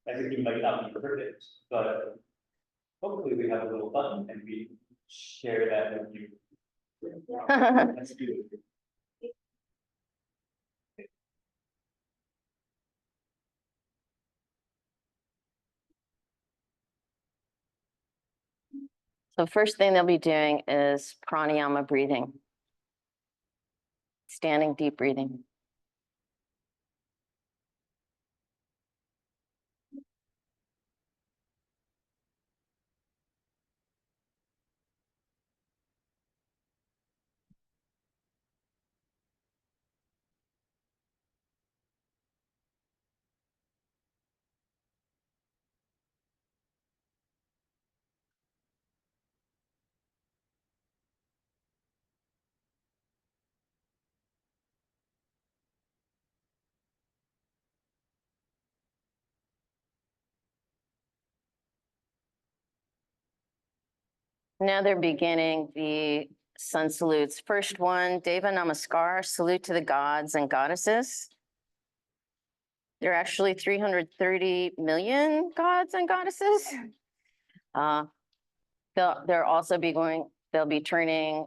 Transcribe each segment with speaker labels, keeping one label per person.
Speaker 1: I think it might not be perfect, but hopefully we have a little button and we share that with you. Let's do it.
Speaker 2: So first thing they'll be doing is pranayama breathing, standing deep breathing. Now they're beginning the sun salutes. First one, Deva Namaskar, salute to the gods and goddesses. There are actually 330 million gods and goddesses. They'll also be they'll be turning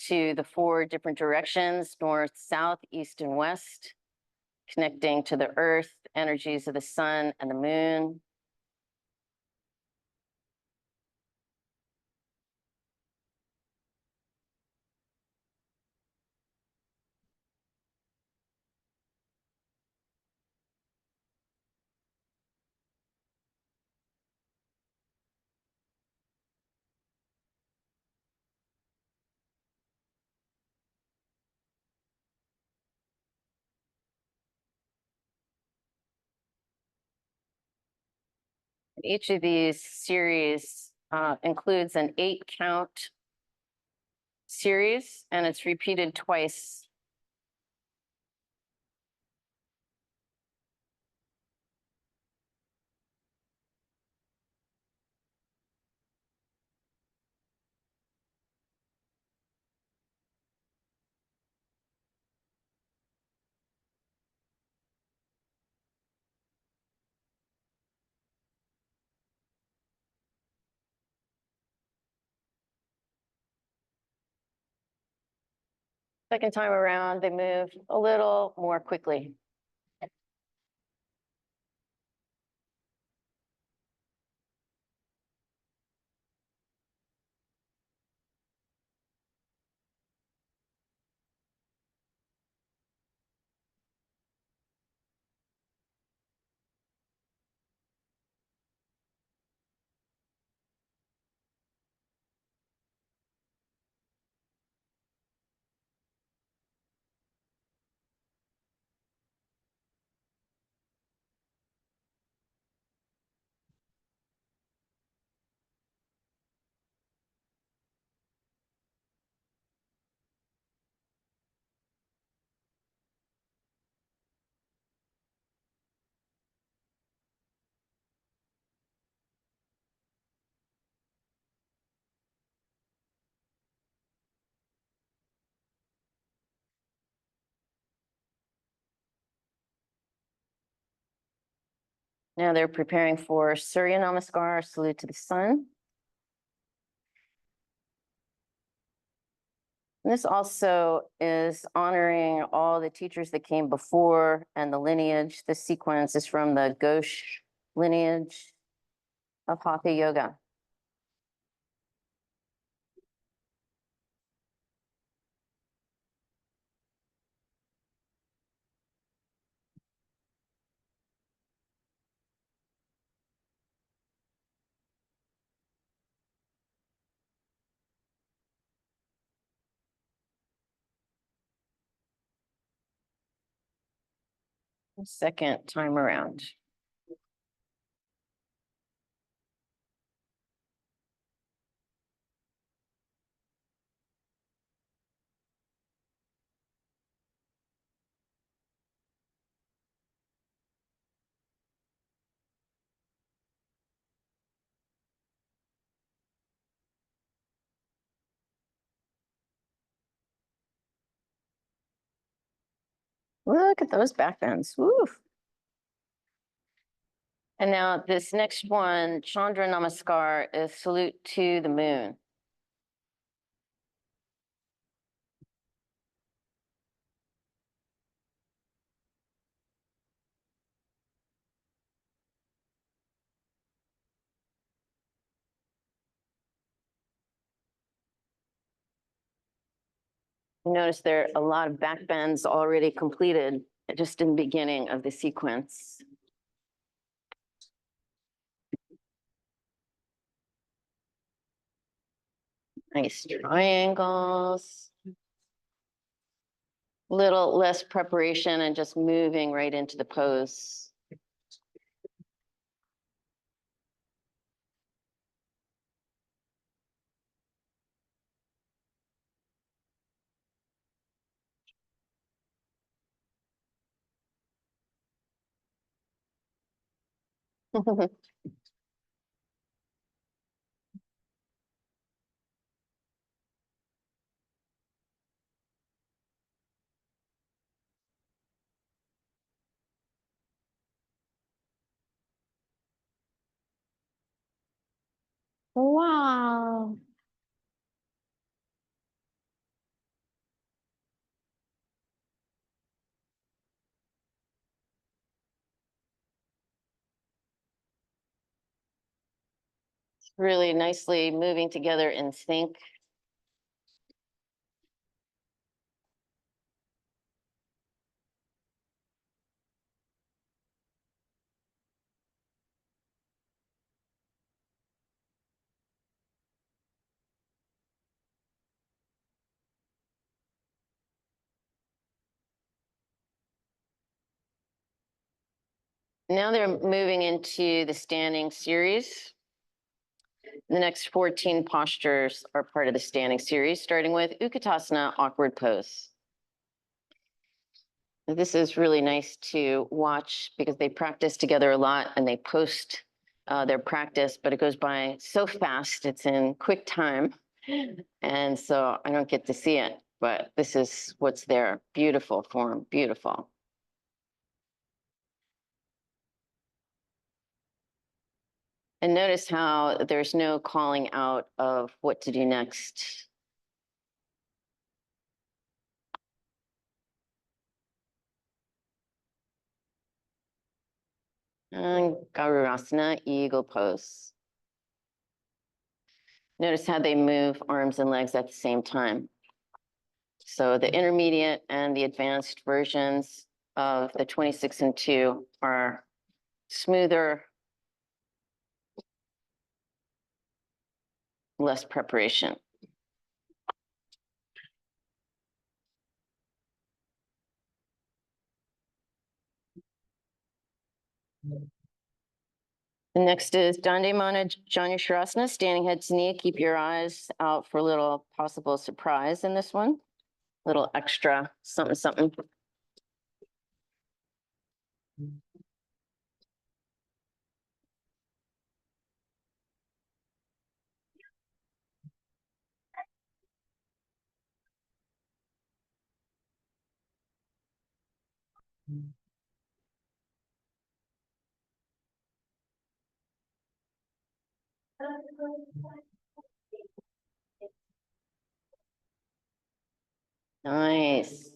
Speaker 2: to the 4 different directions, north, south, east, and west, connecting to the earth, energies of the sun and the moon. Each of these series includes an 8-count series, and it's repeated twice. Second time around, they move a little more quickly. Now they're preparing for Surya Namaskar, salute to the sun. And this also is honoring all the teachers that came before and the lineage. This sequence is from the Ghosh lineage of Hatha Yoga. Second time around. Look at those back bends. Woo. And now this next one, Chandra Namaskar, is salute to the moon. You notice there are a lot of back bends already completed just in the beginning of the sequence. Nice triangles. Little less preparation and just moving right into the pose. Wow. It's really nicely moving together in sync. Now they're moving into the standing series. The next 14 postures are part of the standing series, starting with Utkatasana, awkward pose. This is really nice to watch because they practice together a lot and they post their practice, but it goes by so fast. It's in quick time. And so I don't get to see it, but this is what's there. Beautiful form, beautiful. And notice how there's no calling out of what to do next. And Garurasana, eagle pose. Notice how they move arms and legs at the same time. So the intermediate and the advanced versions of the 26 and 2 are smoother, less preparation. The next is Dandemana Janushrasana, standing head to knee. Keep your eyes out for a little possible surprise in this one. Little extra something, something. Nice.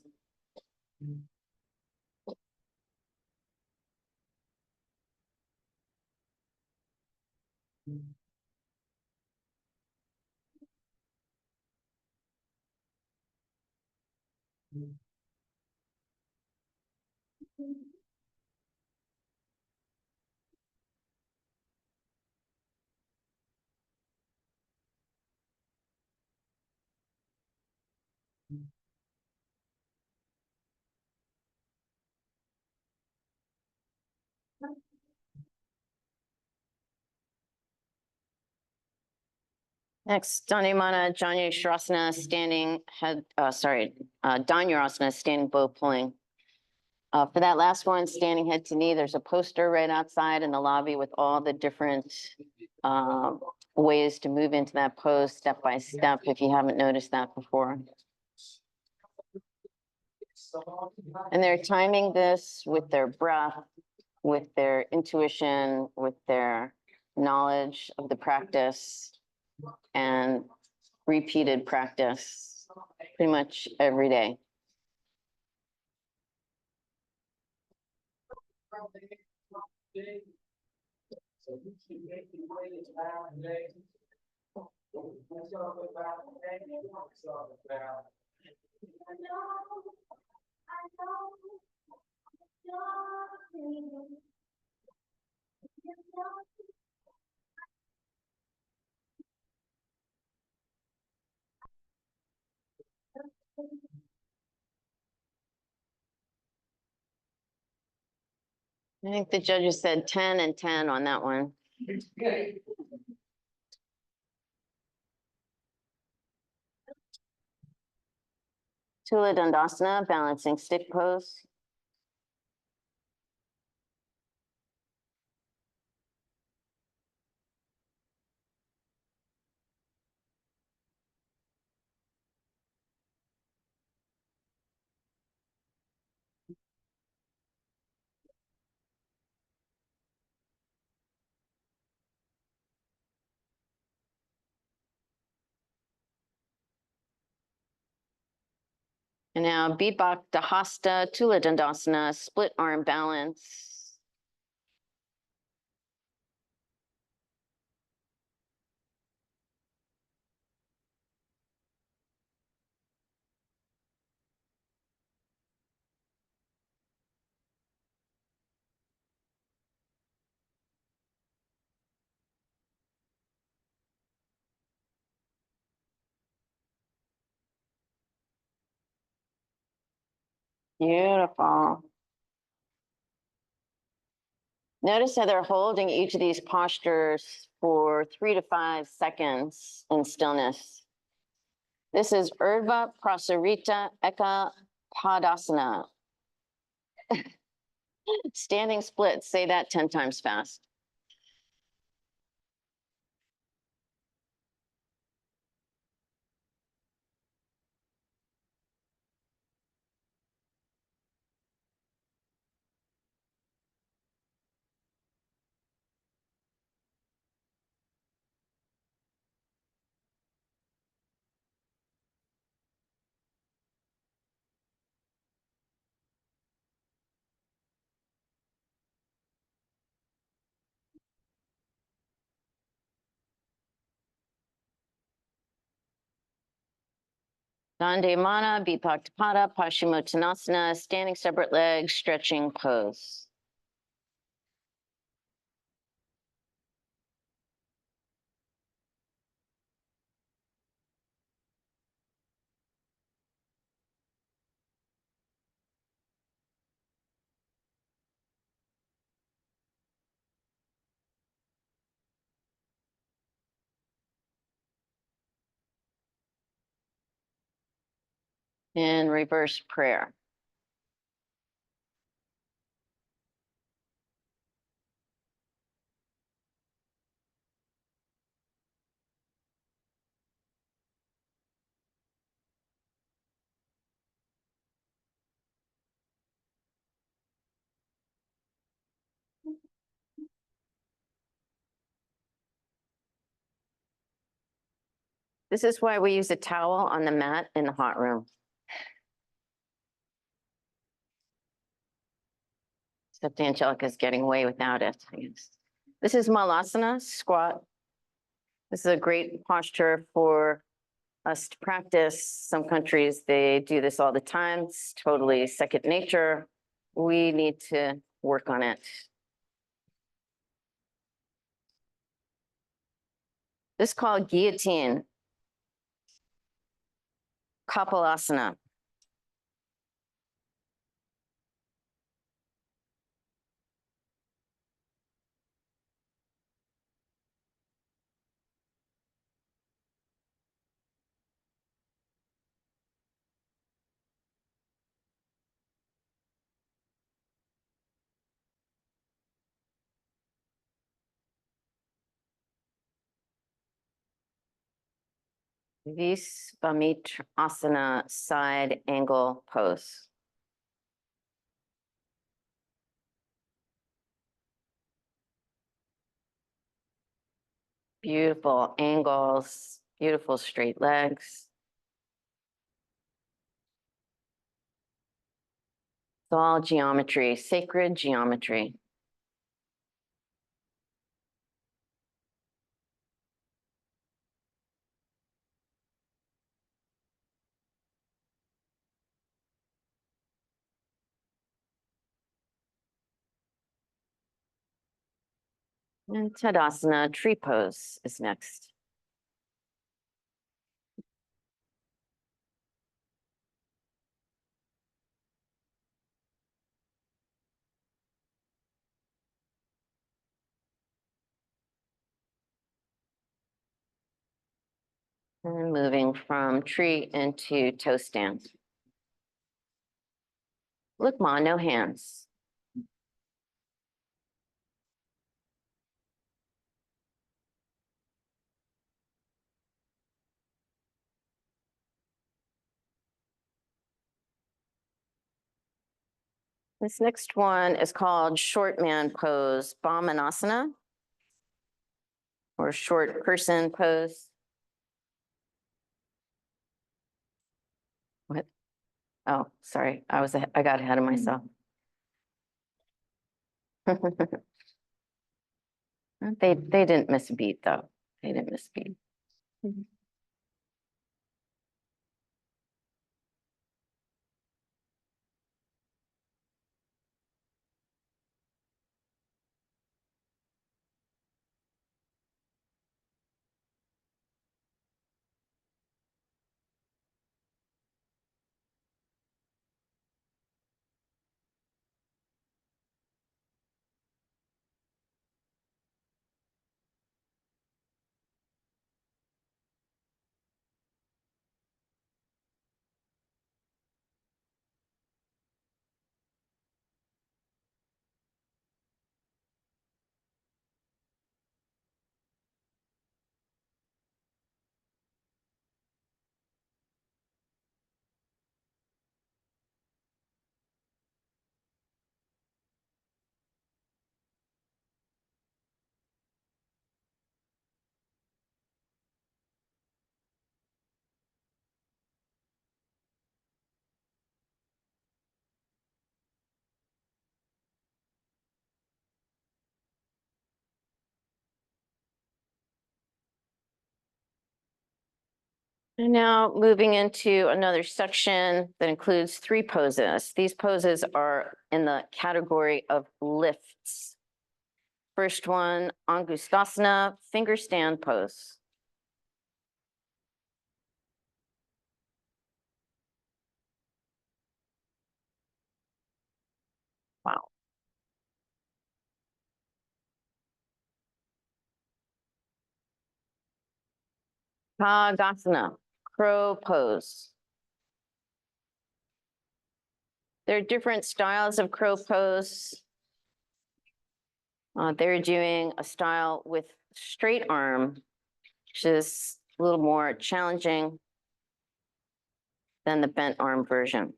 Speaker 2: Next, Dandemana Janushrasana, standing head, Dhanurasana, standing bow pulling. For that last one, standing head to knee, there's a poster right outside in the lobby with all the different ways to move into that pose step by step, if you haven't noticed that before. And they're timing this with their breath with their intuition, with their knowledge of the practice and repeated practice pretty much every day. I think the judges said 10 and 10 on that one. Tula Dandasana, balancing stick pose. And now Bibak Dahasta, Tula Dandasana, split arm balance. Beautiful. Notice how they're holding each of these postures for 3 to 5 seconds in stillness. This is Urdhva Prasarita Eka Padasana. Standing splits, say that 10 times fast. Dandemana, Bipaktapada, Paschimottanasana, standing separate legs, stretching pose. And reverse prayer. This is why we use a towel on the mat in the hot room. Except Angelica is getting away without it, I guess. This is Malasana, squat. This is a great posture for us to practice. Some countries, they do this all the time. It's totally second nature. We need to work on it. This is called guillotine. Kapalasana. Visvamitrasana, side angle pose. Beautiful angles, beautiful straight legs. It's all geometry, sacred geometry. And Tadasana, tree pose is next. And moving from tree into toe stand. Look, Ma, no hands. This next one is called short man pose, Bamanasana, or short person pose. What? Oh, sorry, I got ahead of myself. They didn't miss a beat though. They didn't miss a beat. And now moving into another section that includes three poses. These poses are in the category of lifts. First one, Angustasana, finger stand pose. Wow. Kagasana, crow pose. There are different styles of crow pose. They're doing a style with straight arm, which is a little more challenging than the bent arm version.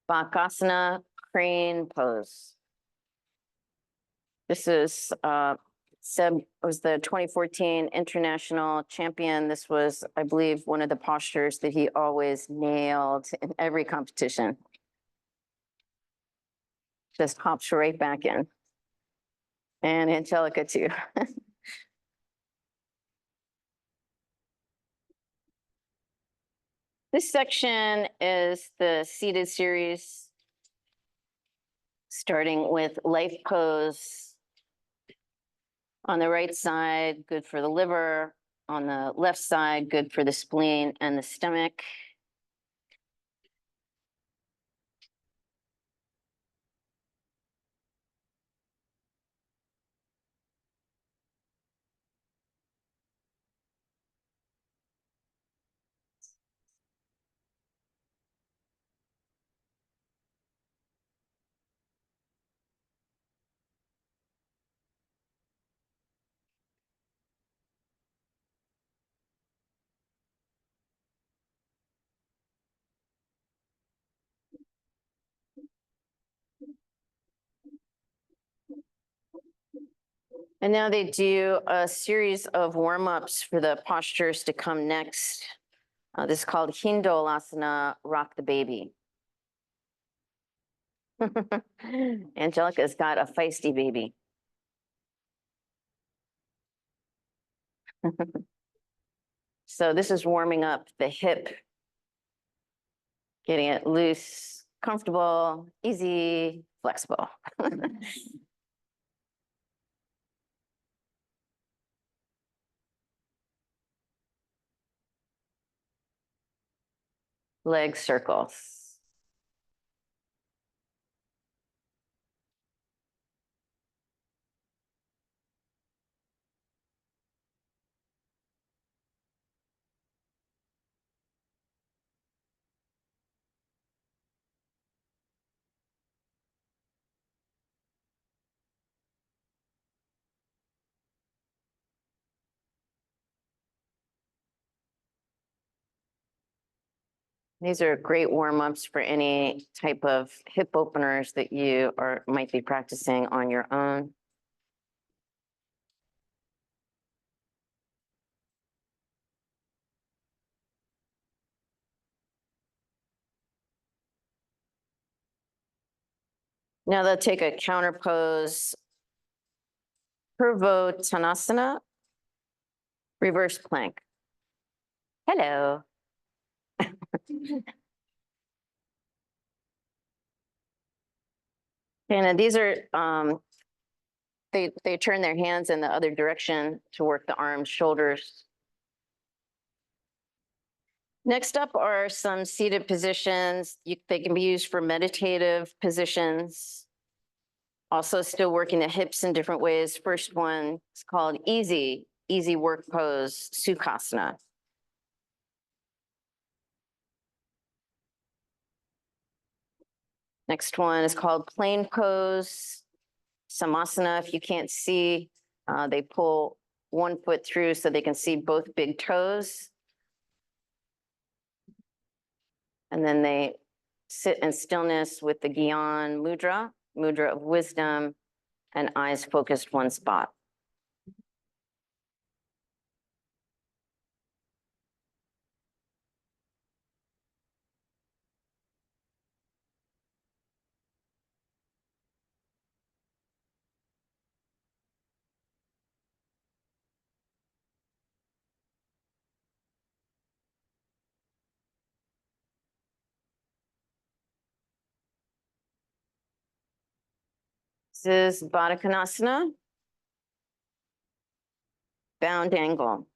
Speaker 2: Bakasana, crane pose. This is Seb was the 2014 international champion. This was, I believe, one of the postures that he always nailed in every competition. Just hops right back in. And Angelica too. This section is the seated series, starting with life pose. On the right side, good for the liver. On the left side, good for the spleen and the stomach. And now they do a series of warm-ups for the postures to come next. This is called Hindolasana, rock the baby. Angelica's got a feisty baby. So this is warming up the hip, getting it loose, comfortable, easy, flexible. Leg circles. These are great warm-ups for any type of hip openers that you might be practicing on your own. Now they'll take a counter pose, Purvottanasana, reverse plank. Hello. And these are, they turn their hands in the other direction to work the arms, shoulders. Next up are some seated positions. They can be used for meditative positions. Also still working the hips in different ways. First one is called easy work pose, Sukhasana. Next one is called plain pose, Samasana. If you can't see, they pull one foot through so they can see both big toes. And then they sit in stillness with the Gyan Mudra, Mudra of wisdom, and eyes focused one spot. This is Baddha Konasana, bound angle.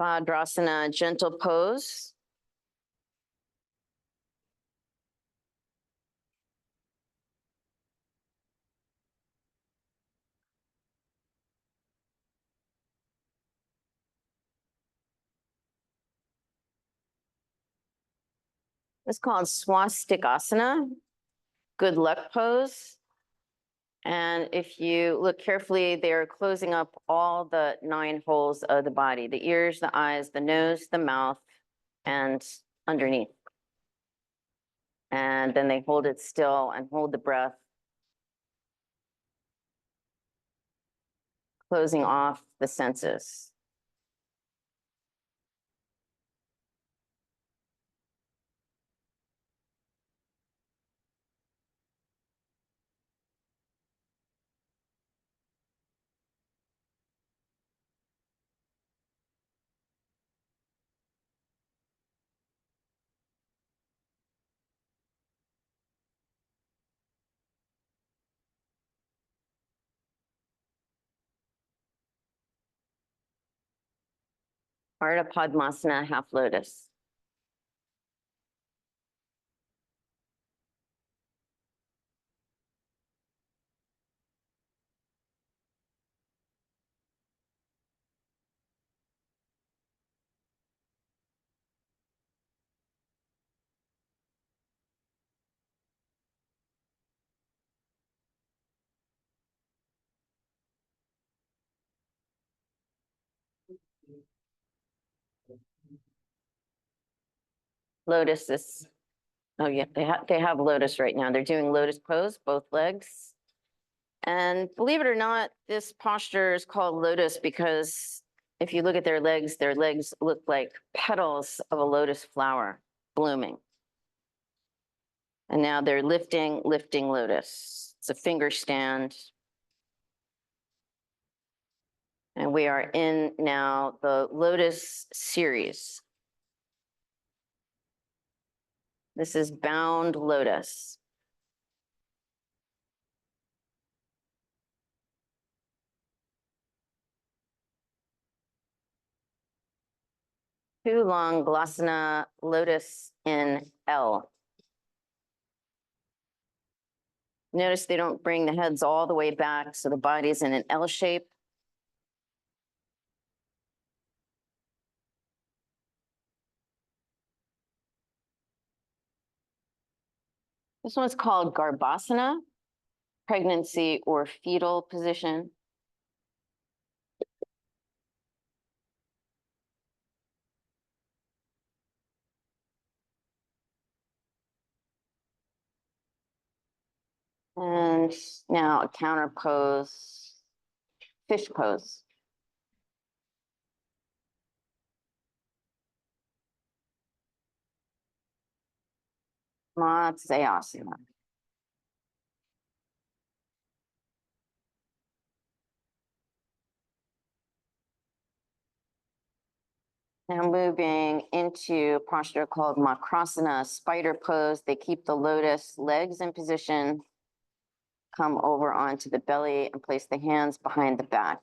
Speaker 2: Bhadrasana, gentle pose. It's called Swastikasana, good luck pose. And if you look carefully, they're closing up all the 9 holes of the body, the ears, the eyes, the nose, the mouth, and underneath. And then they hold it still and hold the breath, closing off the senses. Ardha Padmasana, half lotus. Lotus is, oh yeah, they have lotus right now. They're doing lotus pose, both legs. And believe it or not, this posture is called lotus because if you look at their legs look like petals of a lotus flower blooming. And now they're lifting lotus. It's a finger stand. And we are in now the lotus series. This is bound lotus. Too long Glasana lotus in L. Notice they don't bring the heads all the way back, so the body's in an L shape. This one's called Garbhasana, pregnancy or fetal position. And now a counter pose, fish pose. Matsyasana. Now moving into a posture called Makrasana, spider pose. They keep the lotus legs in position, come over onto the belly and place the hands behind the back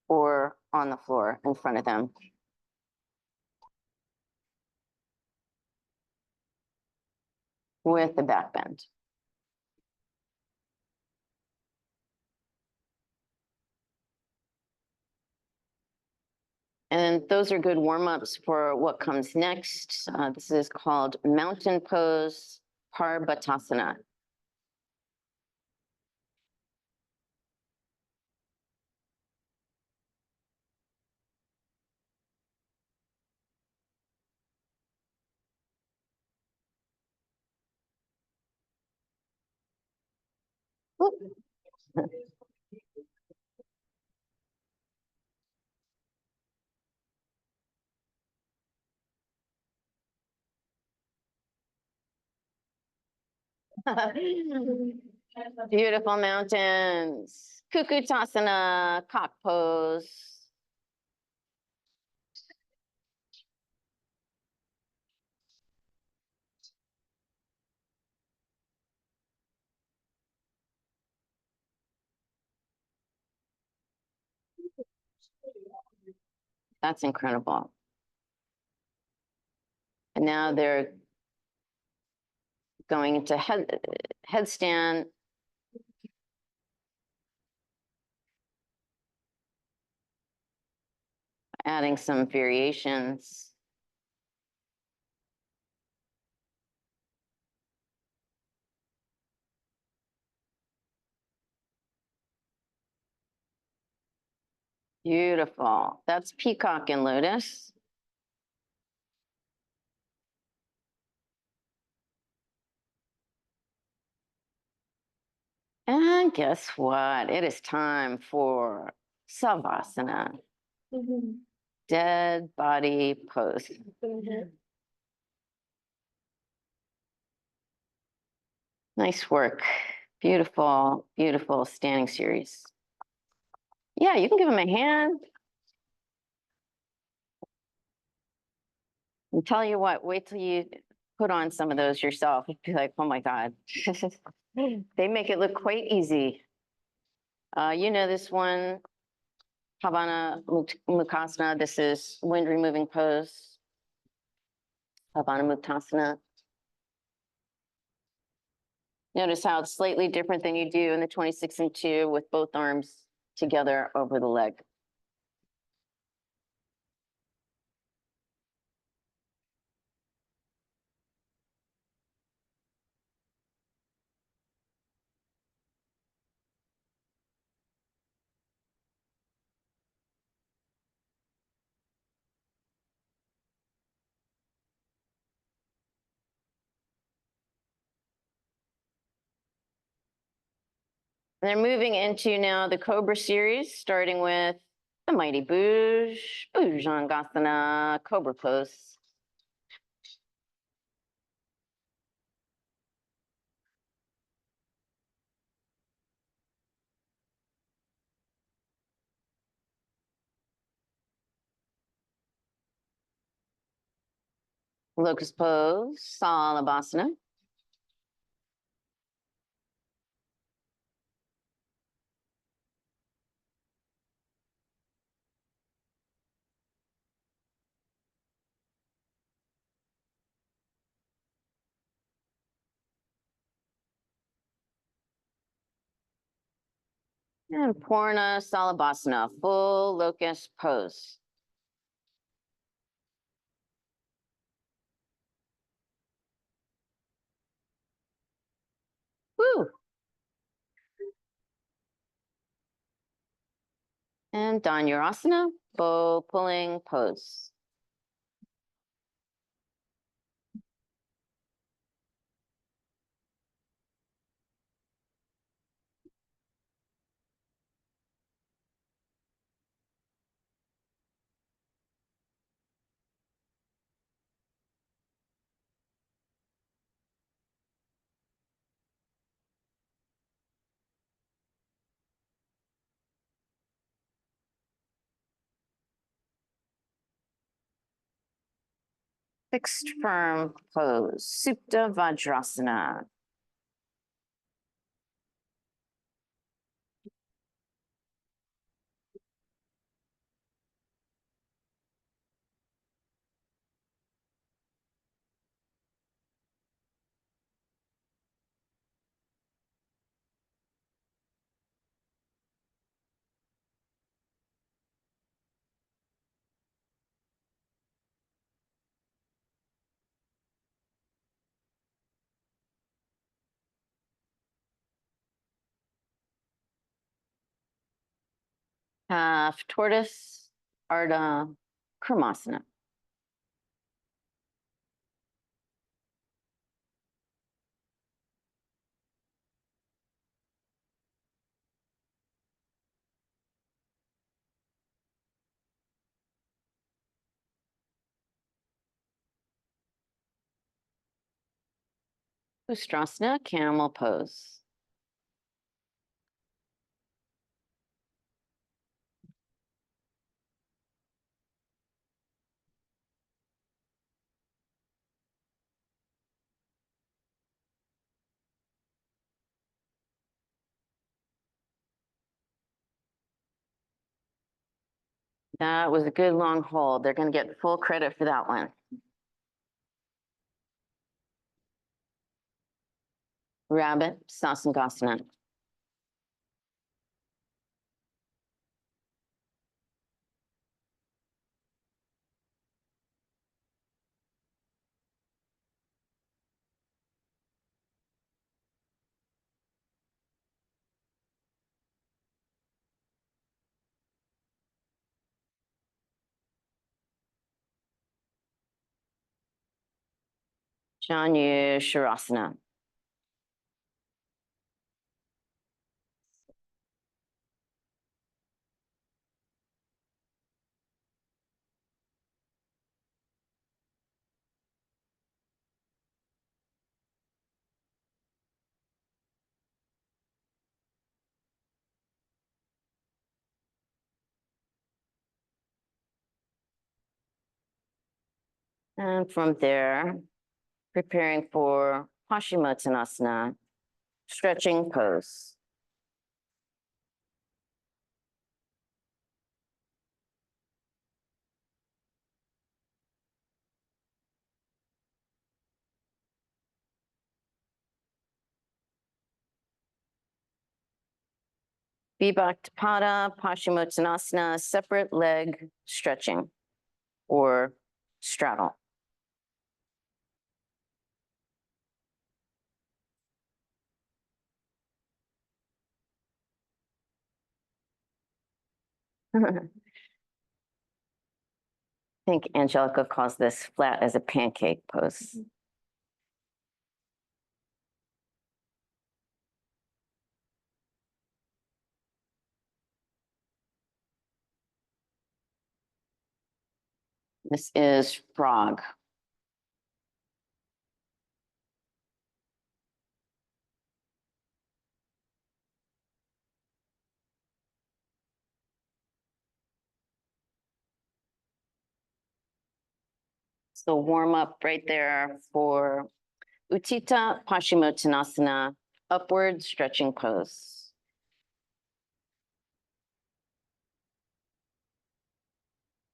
Speaker 2: or on the floor in front of them. With the back bend. And those are good warm-ups for what comes next. This is called mountain pose, Parbatasana. Beautiful mountains. Kukutasana, cock pose. That's incredible. And now they're going into headstand. Adding some variations. Beautiful. That's peacock and lotus. And guess what? It is time for Savasana. Dead body pose. Nice work. Beautiful, beautiful standing series. Yeah, you can give him a hand. And tell you what, wait till you put on some of those yourself. You'd be like, oh my God. They make it look quite easy. You know this one, Havana Mukasana. This is wind removing pose. Havana Muktasana. Notice how it's slightly different than you do in the 26 and 2 with both arms together over the leg. they're moving into now the Cobra series, starting with the Mighty Bouge, Bhujangasana, Cobra pose. Locust pose, Salabhasana. And Purna Salabhasana, full locust pose. Woo! And Dhanurasana, bow pulling pose. Fixed firm pose, Supta Vajrasana. Half tortoise, Ardha Krimasana. Ustrasana, camel pose. That was a good long hold. They're going to get full credit for that one. Rabbit, Sasangasana. Janu Sharasana. And from there, preparing for Paschimottanasana, stretching pose. Vibhaktapada, Paschimottanasana, separate leg stretching or straddle. I think Angelica calls this flat as a pancake pose. This is frog. So warm up right there for Utthita Paschimottanasana, upward stretching pose.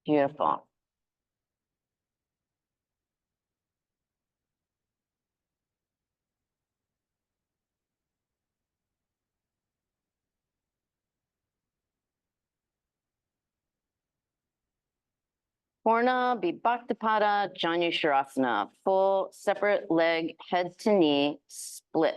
Speaker 2: Beautiful. Purna Vibhaktapada Janushirasana, full separate leg, head to knee, split.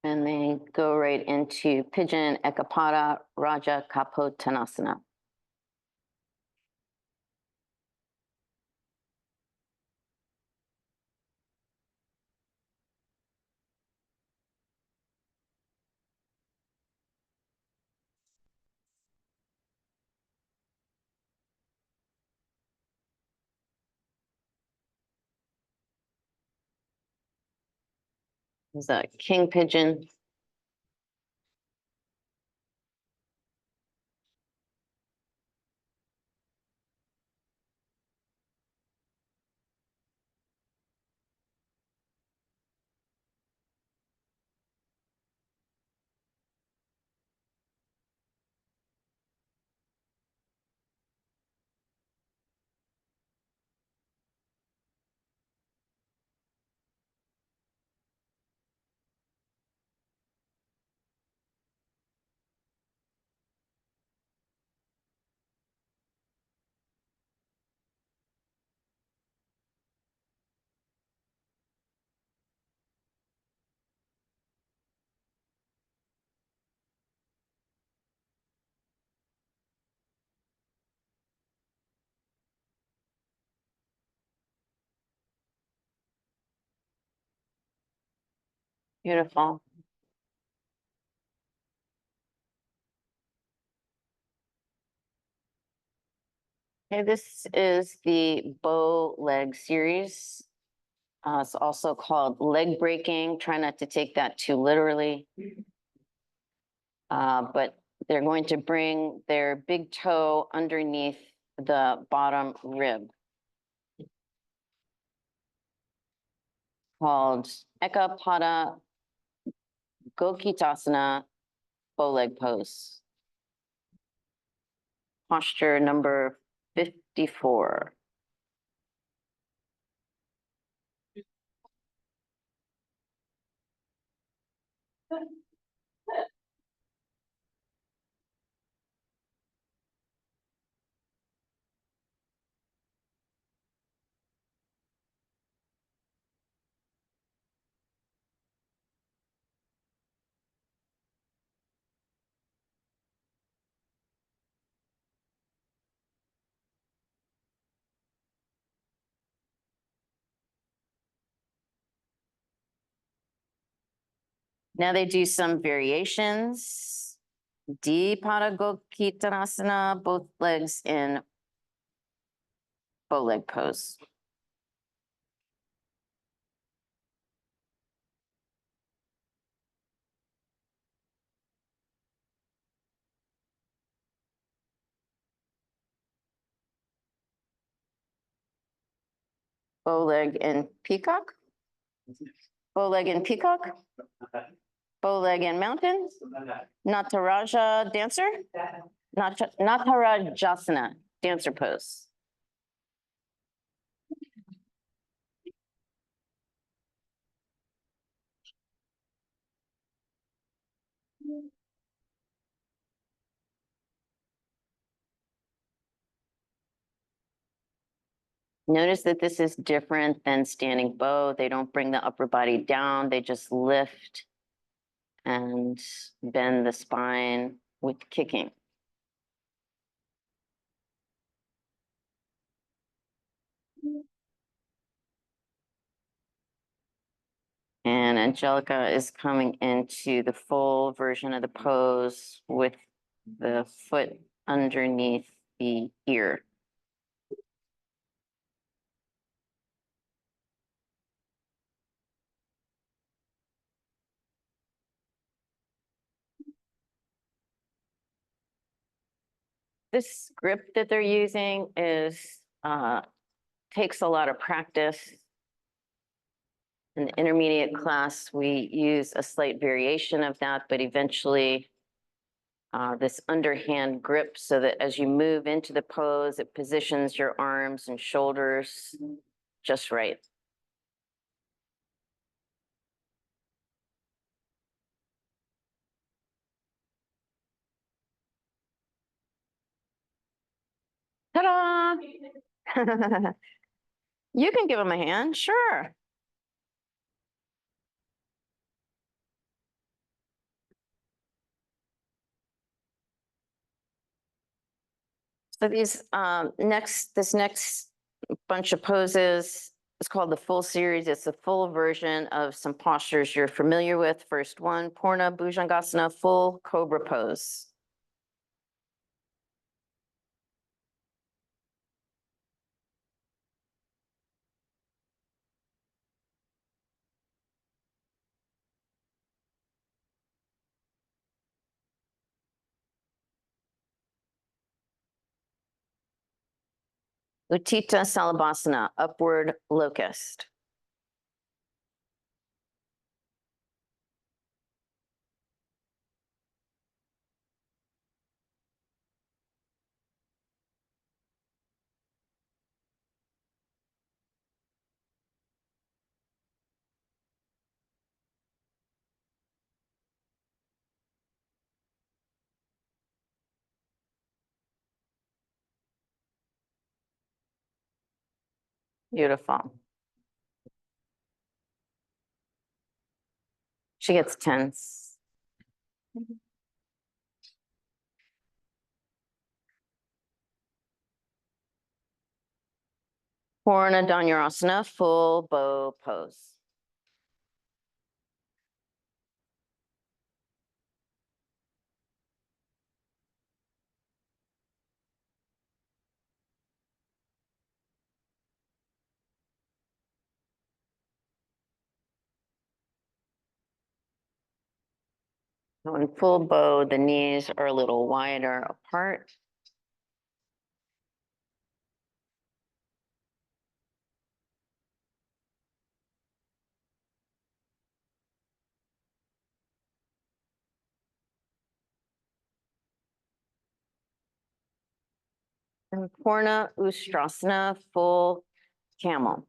Speaker 2: And then go right into pigeon Ekapada Raja Kapottanasana. Is a king pigeon. Beautiful. Okay, this is the bow leg series. It's also called leg breaking. Try not to take that too literally. But they're going to bring their big toe underneath the bottom rib. Called Ekapada Gokittasana, bow leg pose. Posture number 54. Now they do some variations. Dipada Gokittasana, both legs in bow leg pose. Bow leg in peacock. Bow leg and peacock, bow leg and mountain, Nataraja dancer, Natarajasana, dancer pose. Notice that this is different than standing bow. They don't bring the upper body down. They just lift and bend the spine with kicking. And Angelica is coming into the full version of the pose with the foot underneath the ear. This grip that they're using takes a lot of practice. In the intermediate class, we use a slight variation of that, but eventually this underhand grip so that as you move into the pose, it positions your arms and shoulders just right. Ta-da! You can give him a hand, sure. So this next bunch of poses is called the full series. It's a full version of some postures you're familiar with. First one, Purna Bhujangasana, full cobra pose. Utthita Salabhasana, upward locust. Beautiful. She gets tense. Purna Dhanurasana, full bow pose. So in full bow, the knees are a little wider apart. And Purna Ustrasana, full camel.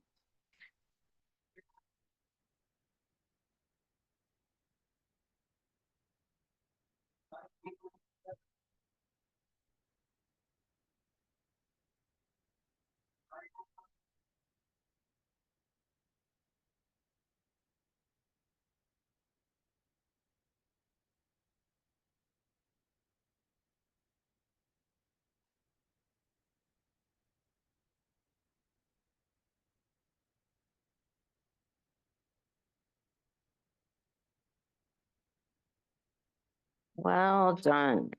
Speaker 2: Well done.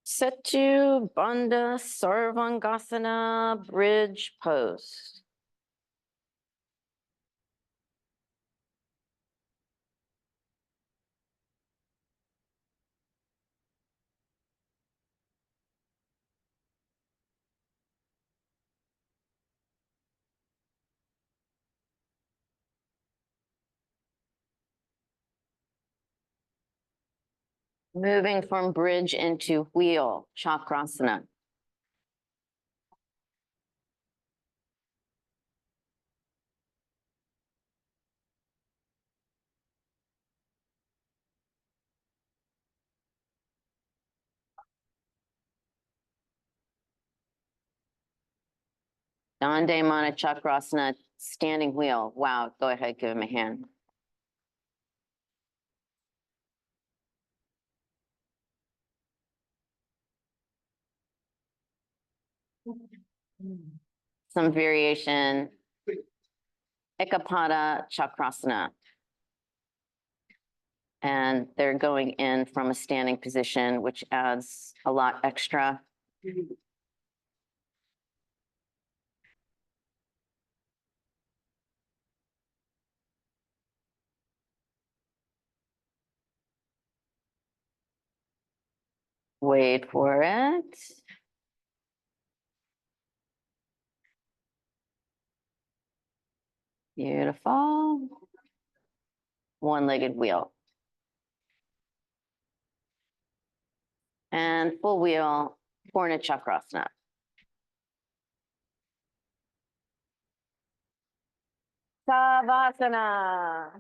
Speaker 2: Setu Bandha Sarvangasana, bridge pose. Moving from bridge into wheel, chakrasana. Dandamana chakrasana, standing wheel. Wow, go ahead, give him a hand. Some variation. Ekapada chakrasana. And they're going in from a standing position, which adds a lot extra. Wait for it. Beautiful. One-legged wheel. And full wheel, Purna chakrasana. Savasana.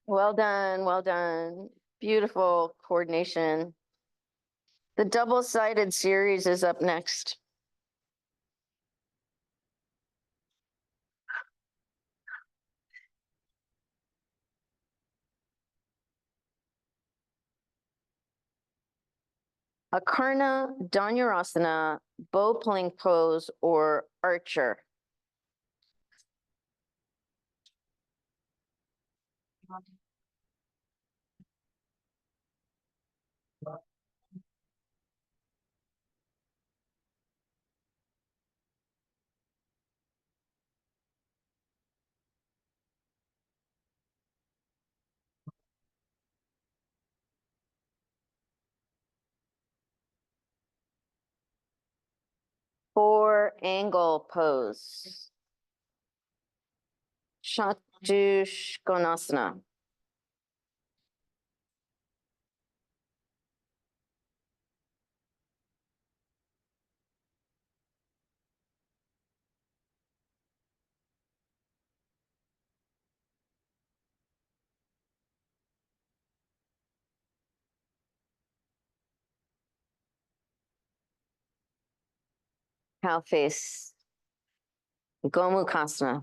Speaker 2: Well done, well done. Beautiful coordination. The double-sided series is up next. Akarna Dhanurasana, bow pulling pose, or archer. Four angle pose. Chatushkonasana. Cow face. Gomukhasana.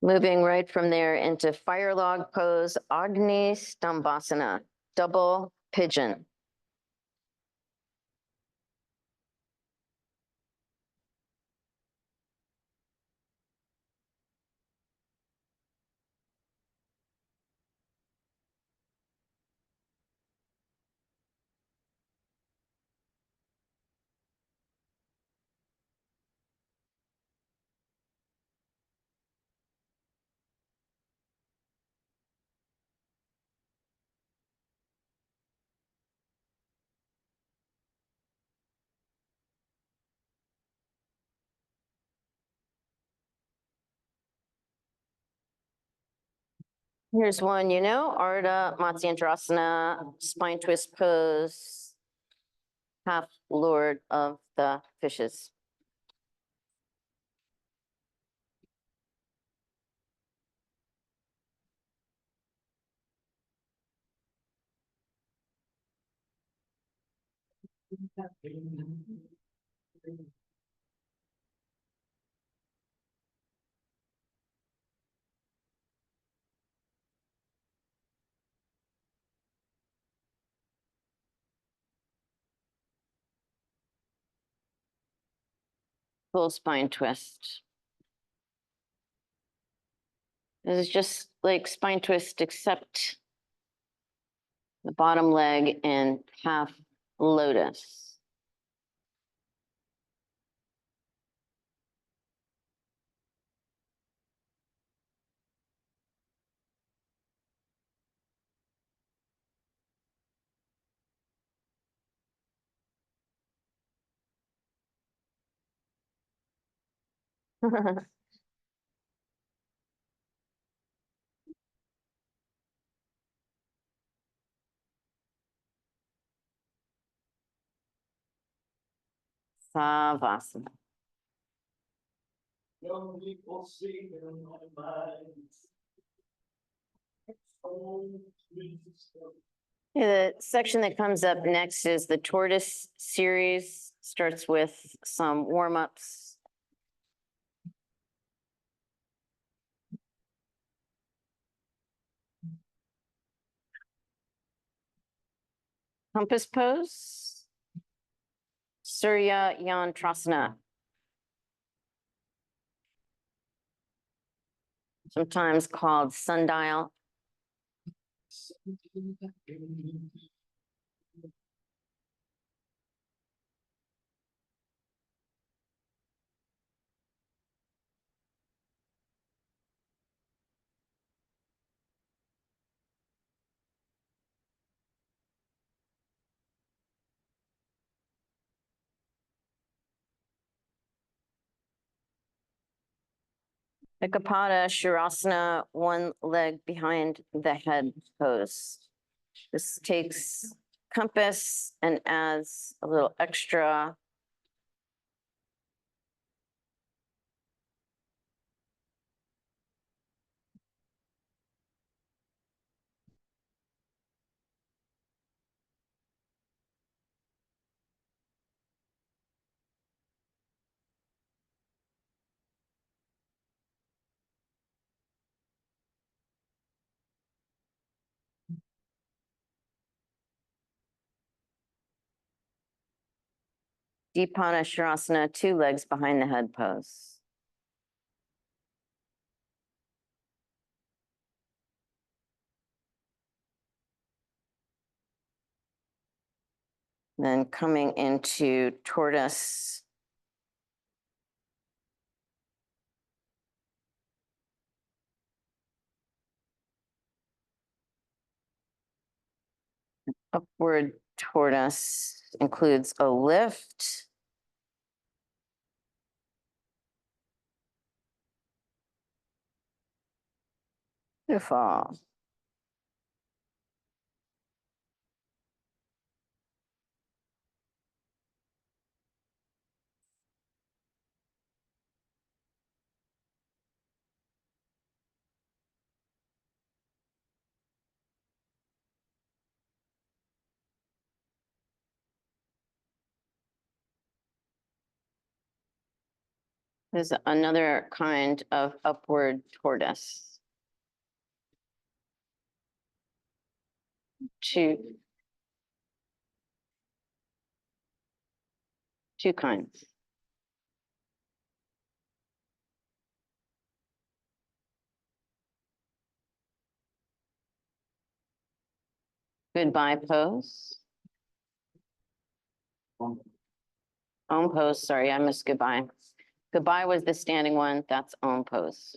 Speaker 2: Moving right from there into fire log pose, Agni Stambhasana, double pigeon. Here's one, Ardha Matsyendrasana, spine twist pose, half lord of the fishes. Full spine twist. This is just like spine twist, except the bottom leg and half lotus. Savasana.
Speaker 1: Young people sing in my mind.
Speaker 2: The section that comes up next is the tortoise series, starts with some warm-ups. Compass pose. Surya Yantrasana. Sometimes called sundial. Ekapada Shirasana, one leg behind the head pose. This takes compass and adds a little extra. Dipana Shirasana, two legs behind the head pose. Then coming into tortoise. Upward tortoise includes a lift. Beautiful. There's another kind of upward tortoise. Two kinds. Goodbye pose. Om pose, sorry, I missed goodbye. Goodbye was the standing one, that's om pose.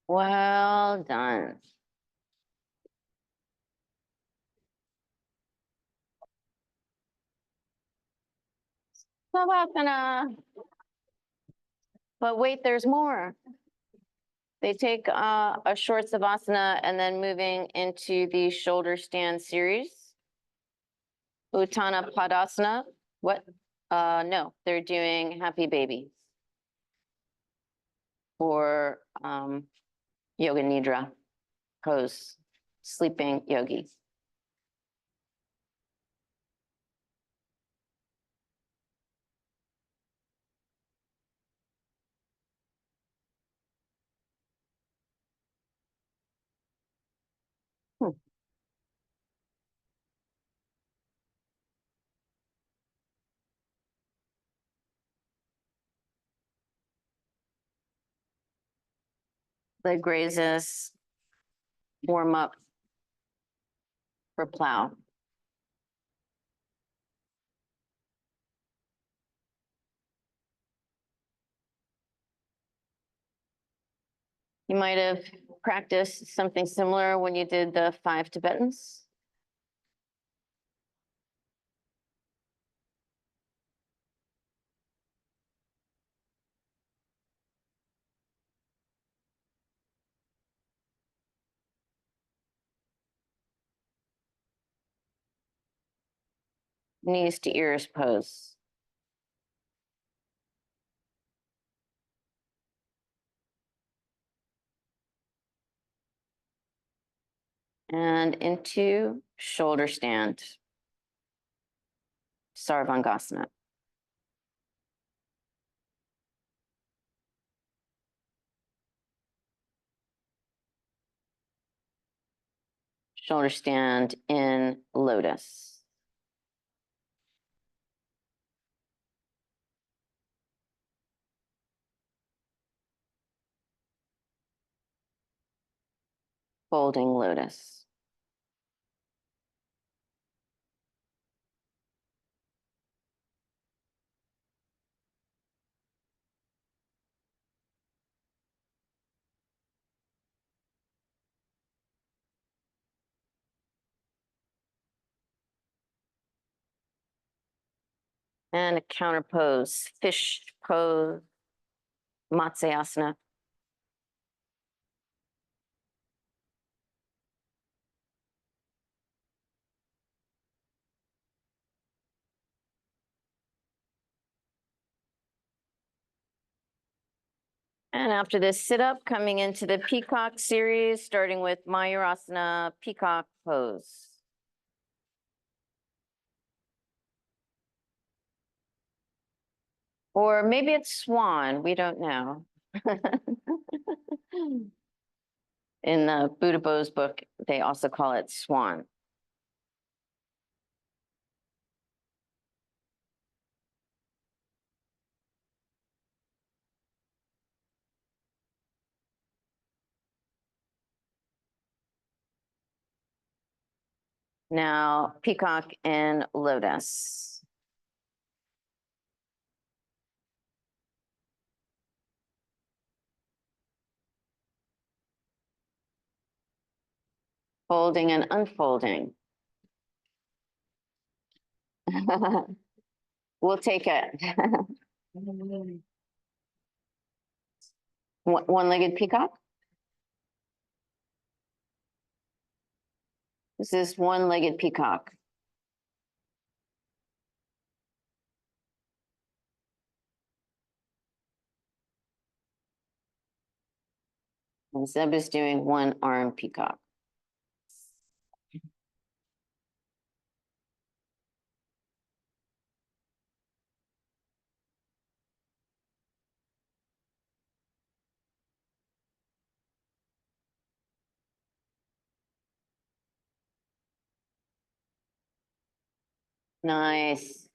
Speaker 2: Well done. Savasana. But wait, there's more. They take a short savasana and then moving into the shoulder stand series. Uttana Padasana. What? No, they're doing happy baby. or yoga nidra pose, sleeping yogi. Leg raises, warm up for plow. You might have practiced something similar when you did the 5 Tibetans. Knees to ears pose. And into shoulder stand. Sarvangasana. Shoulder stand in lotus. Folding lotus. And a counter pose, fish pose, Matsyasana. And after this sit up, coming into the peacock series, starting with Mayurasana, peacock pose. Or maybe it's swan, we don't know. In the Buddha Bo's book, they also call it swan. Now, peacock and lotus. Folding and unfolding. We'll take it. One-legged peacock. This is one-legged peacock. And Zeb is doing one-arm peacock. Nice.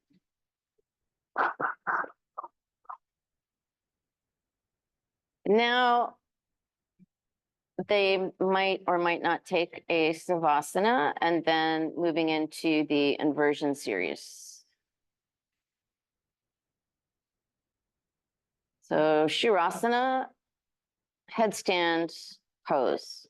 Speaker 2: Now, they might or might not take a Savasana and then moving into the inversion series. So Shirasana, headstand pose.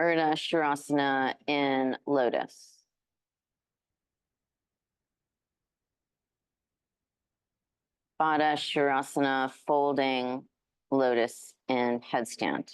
Speaker 2: Urdhva Shirasana in lotus. Baddha Shirasana folding lotus and headstand.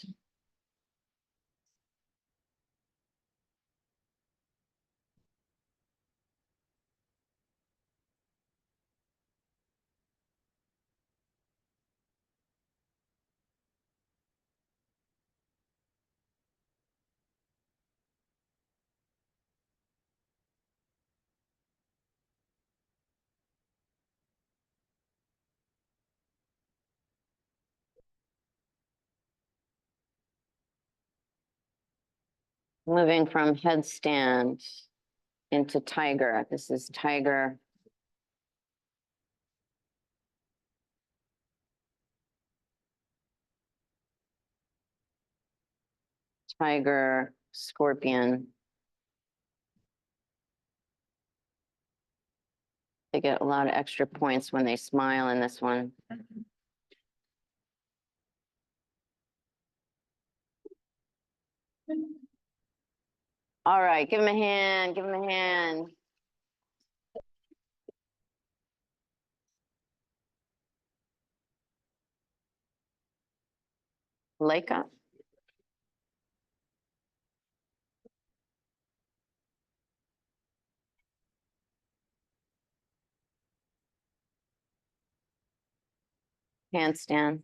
Speaker 2: Moving from headstand into tiger. This is tiger. Tiger, scorpion. They get a lot of extra points when they smile in this one. All right, give him a hand, give him a hand. Leica. Handstand.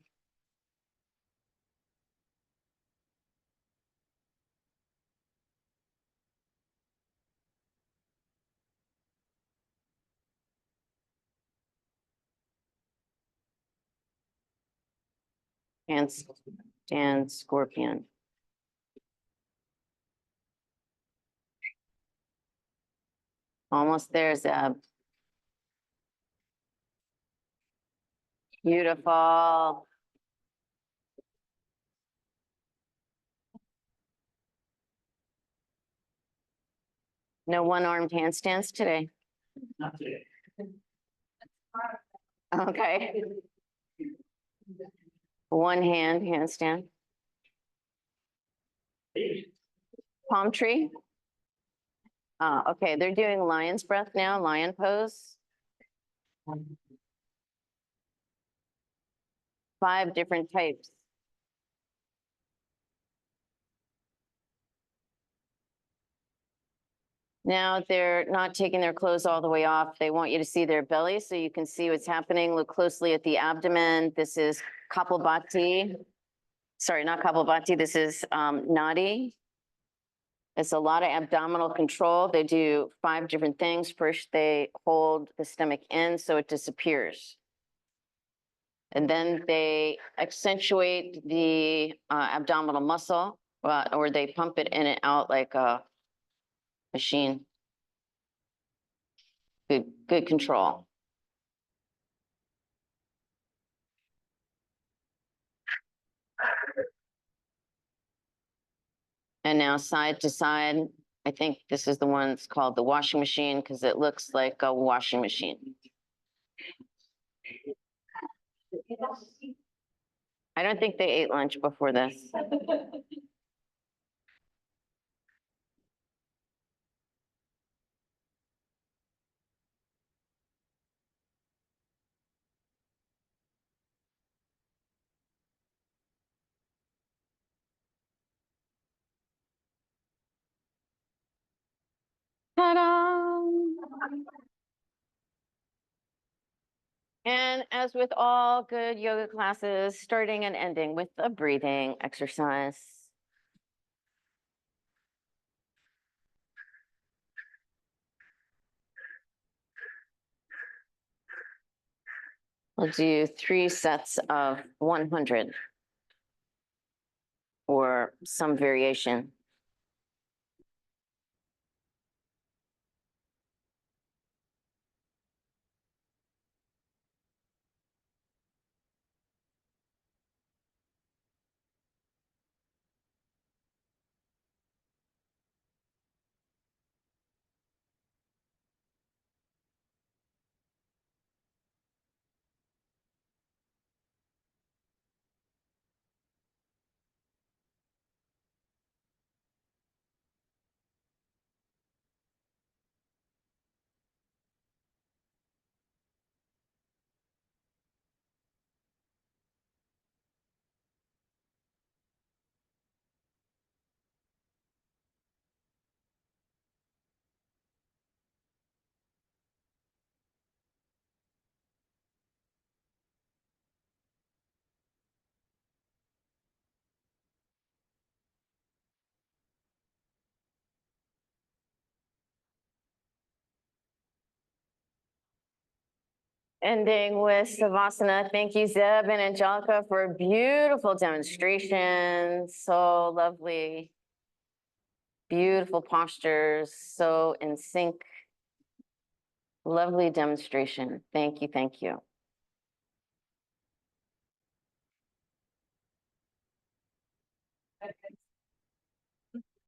Speaker 2: Handstand, scorpion. Almost there, Zeb. Beautiful. No one-armed handstands today.
Speaker 1: Not today.
Speaker 2: Okay. One hand handstand. Palm tree. Okay, they're doing lion's breath now, lion pose. 5 different types. Now they're not taking their clothes all the way off. They want you to see their belly so you can see what's happening. Look closely at the abdomen. This is Kapalbhati. Sorry, not Kapalbhati. This is Nadi. It's a lot of abdominal control. They do 5 different things. First, they hold the stomach in so it disappears. And then they accentuate the abdominal muscle, or they pump it in and out like a machine. Good control. And now side to side, I think this is the one that's called the washing machine because it looks like a washing machine. I don't think they ate lunch before this. Ta-da! And as with all good yoga classes, starting and ending with a breathing exercise. We'll do 3 sets of 100 or some variation. Ending with Savasana. Thank you, Zeb and Angelica, for a beautiful demonstration. So lovely. Beautiful postures, so in sync. Lovely demonstration. Thank you, thank you.